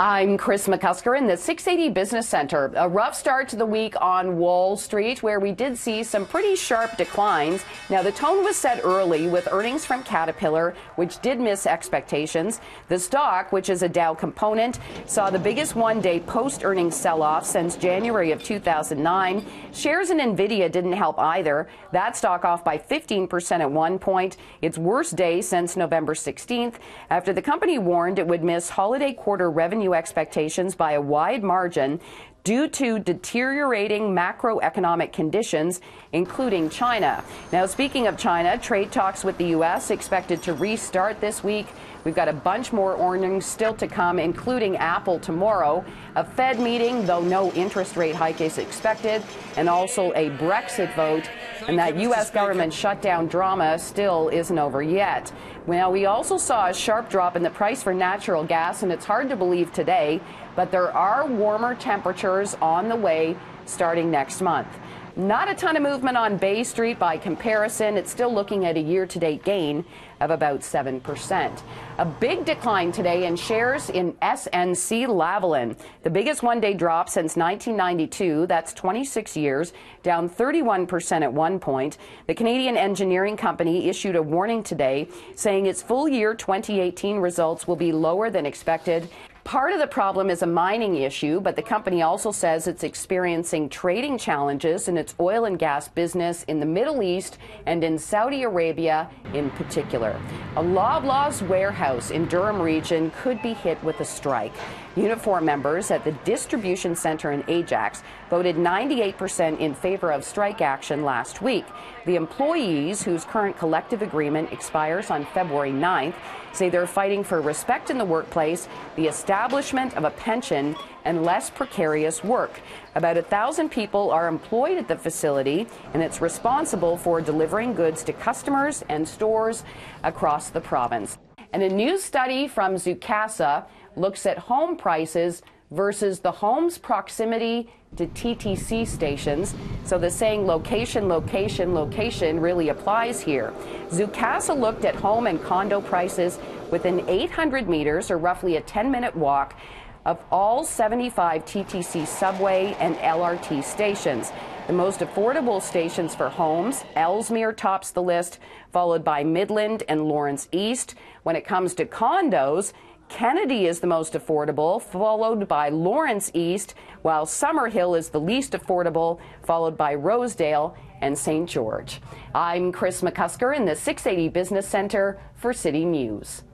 I'm Kris McCusker in the 680 Business Center. A rough start to the week on Wall Street, where we did see some pretty sharp declines. Now, the tone was set early with earnings from Caterpillar, which did miss expectations. The stock, which is a Dow component, saw the biggest one-day post-earnings sell-off since January of 2009. Shares in Nvidia didn't help either. That stock off by 15% at one point, its worst day since November 16th, after the company warned it would miss holiday quarter revenue expectations by a wide margin due to deteriorating macroeconomic conditions, including China. Now, speaking of China, trade talks with the U.S. expected to restart this week. We've got a bunch more earnings still to come, including Apple tomorrow, a Fed meeting, though no interest rate hike is expected, and also a Brexit vote. And that U.S. government shutdown drama still isn't over yet. Now, we also saw a sharp drop in the price for natural gas, and it's hard to believe today, but there are warmer temperatures on the way starting next month. Not a ton of movement on Bay Street by comparison. It's still looking at a year-to-date gain of about 7%. A big decline today in shares in SNC-Lavalin, the biggest one-day drop since 1992. That's 26 years, down 31% at one point. The Canadian engineering company issued a warning today, saying its full-year 2018 results will be lower than expected. Part of the problem is a mining issue, but the company also says it's experiencing trading challenges in its oil and gas business in the Middle East and in Saudi Arabia in particular. A Loblaw's warehouse in Durham region could be hit with a strike. Unifor members at the distribution center in Ajax voted 98% in favor of strike action last week. The employees, whose current collective agreement expires on February 9th, say they're fighting for respect in the workplace, the establishment of a pension, and less precarious work. About 1,000 people are employed at the facility, and it's responsible for delivering goods to customers and stores across the province. And a new study from Zoocasa looks at home prices versus the home's proximity to TTC stations. So the saying location, location, location really applies here. Zoocasa looked at home and condo prices within 800 meters, or roughly a 10-minute walk, of all 75 TTC subway and LRT stations. The most affordable stations for homes, Ellesmere tops the list, followed by Midland and Lawrence East. When it comes to condos, Kennedy is the most affordable, followed by Lawrence East, while Summerhill is the least affordable, followed by Rosedale and St. George. I'm Kris McCusker in the 680 Business Center for City News.